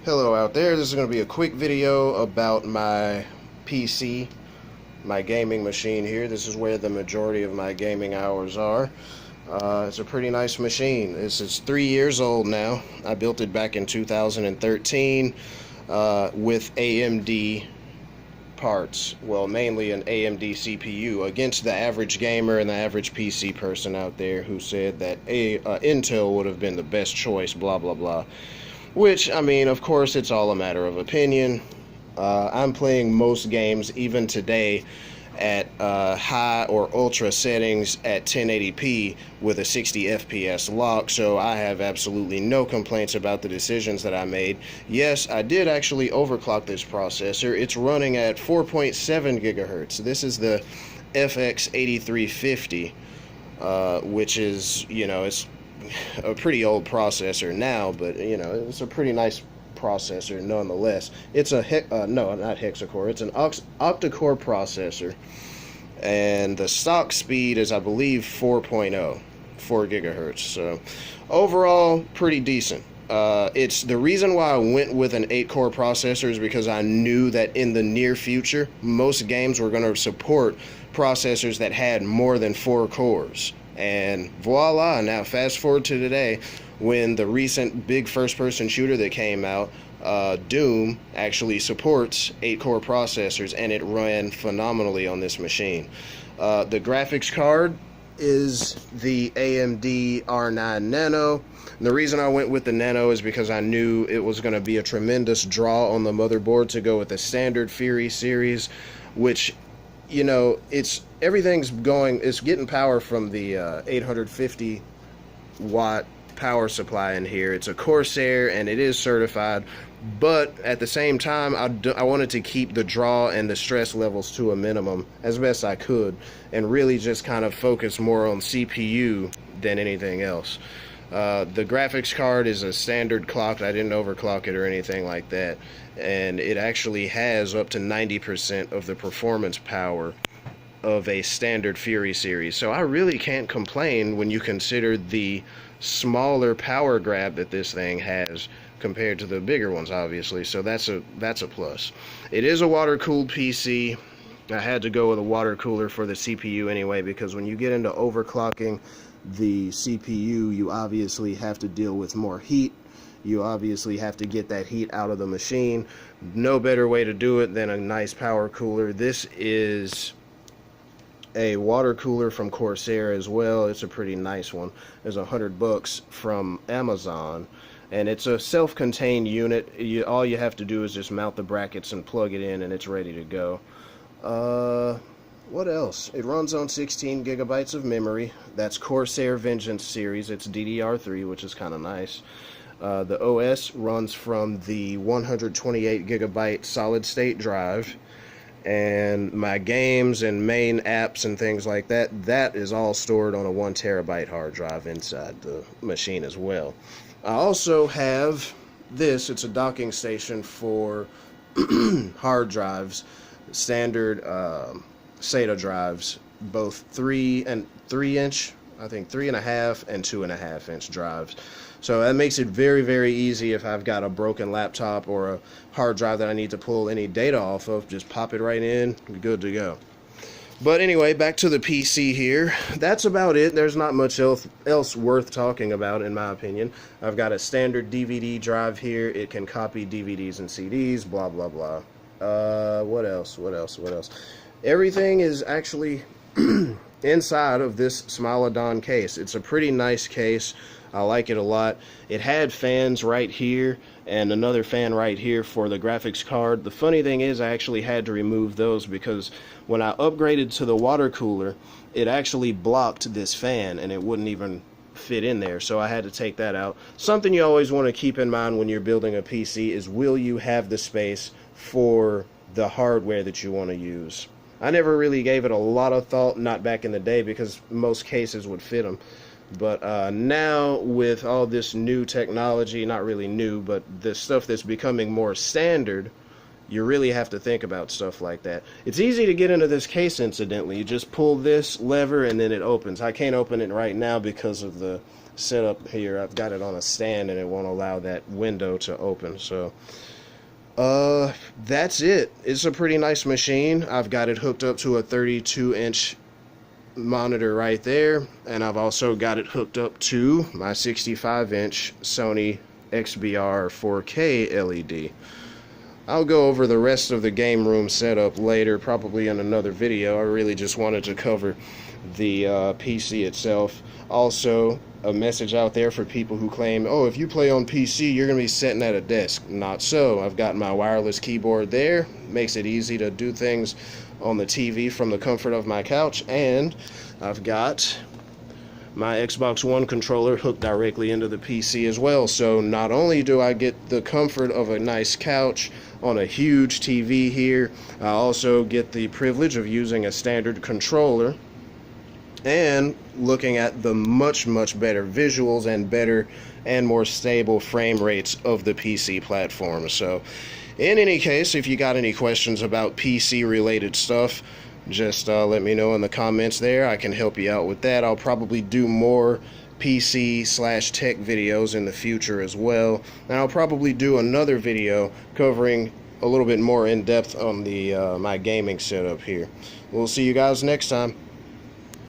Hello out there, this is going to be a quick video about my PC, my gaming machine here. This is where the majority of my gaming hours are. It's a pretty nice machine. It's 3 years old now. I built it back in 2013 with AMD parts. Well, mainly an AMD CPU against the average gamer and the average PC person out there who said that Intel would have been the best choice, blah blah blah. Which, I mean, of course, it's all a matter of opinion. I'm playing most games, even today, at high or ultra settings at 1080p with a 60 FPS lock, so I have absolutely no complaints about the decisions that I made. Yes, I did actually overclock this processor. It's running at 4.7 gigahertz. This is the FX 8350, which is, it's a pretty old processor now, but it's a pretty nice processor nonetheless. It's a no, not hexa-core, it's an octa-core processor, and the stock speed is, I believe, 4.0, 4 gigahertz. So overall, pretty decent. It's the reason why I went with an 8-core processor is because I knew that in the near future most games were going to support processors that had more than 4 cores. And voila, now fast forward to today, when the recent big first-person shooter that came out, Doom, actually supports 8-core processors, and it ran phenomenally on this machine. The graphics card is the AMD R9 Nano. And the reason I went with the Nano is because I knew it was going to be a tremendous draw on the motherboard to go with the standard Fury series, which, it's getting power from the 850 watt power supply in here. It's a Corsair and it is certified, but at the same time I wanted to keep the draw and the stress levels to a minimum as best I could and really just kind of focus more on CPU than anything else. The graphics card is a standard clocked. I didn't overclock it or anything like that, and it actually has up to 90% of the performance power of a standard Fury series. So I really can't complain when you consider the smaller power grab that this thing has compared to the bigger ones, obviously. So that's a plus. It is a water-cooled PC. I had to go with a water cooler for the CPU anyway, because when you get into overclocking the CPU, you obviously have to deal with more heat. You obviously have to get that heat out of the machine. No better way to do it than a nice power cooler. This is a water cooler from Corsair as well. It's a pretty nice one. There's $100 from Amazon, and it's a self-contained unit. All you have to do is just mount the brackets and plug it in, and it's ready to go. What else? It runs on 16 gigabytes of memory. That's Corsair Vengeance series. It's DDR3, which is kind of nice. The OS runs from the 128 gigabyte solid state drive, and my games and main apps and things like that is all stored on a 1 terabyte hard drive inside the machine as well. I also have this. It's a docking station for hard drives, standard SATA drives, both 3 inch, I think 3.5 and 2.5 inch drives. So that makes it very, very easy if I've got a broken laptop or a hard drive that I need to pull any data off of. Just pop it right in, good to go. But anyway, back to the PC here. That's about it. There's not much else worth talking about, in my opinion. I've got a standard DVD drive here. It can copy DVDs and CDs, blah, blah, blah. What else? Everything is actually inside of this Smilodon case. It's a pretty nice case. I like it a lot. It had fans right here and another fan right here for the graphics card. The funny thing is I actually had to remove those because when I upgraded to the water cooler, it actually blocked this fan and it wouldn't even fit in there, so I had to take that out. Something you always want to keep in mind when you're building a PC is, will you have the space for the hardware that you want to use? I never really gave it a lot of thought, not back in the day, because most cases would fit them. But now with all this new technology, not really new, but the stuff that's becoming more standard, you really have to think about stuff like that. It's easy to get into this case, incidentally. You just pull this lever and then it opens. I can't open it right now because of the setup here. I've got it on a stand and it won't allow that window to open. So that's it. It's a pretty nice machine. I've got it hooked up to a 32-inch monitor right there, and I've also got it hooked up to my 65-inch Sony XBR 4K LED. I'll go over the rest of the game room setup later, probably in another video. I really just wanted to cover the PC itself. Also, a message out there for people who claim, oh, if you play on PC, you're going to be sitting at a desk. Not so. I've got my wireless keyboard there. Makes it easy to do things on the TV from the comfort of my couch. And I've got my Xbox One controller hooked directly into the PC as well. So not only do I get the comfort of a nice couch on a huge TV here, I also get the privilege of using a standard controller and looking at the much better visuals and better and more stable frame rates of the PC platform. So in any case, if you got any questions about PC related stuff, just let me know in the comments there. I can help you out with that. I'll probably do more PC/tech videos in the future as well, and I'll probably do another video covering a little bit more in depth on the my gaming setup here. We'll see you guys next time.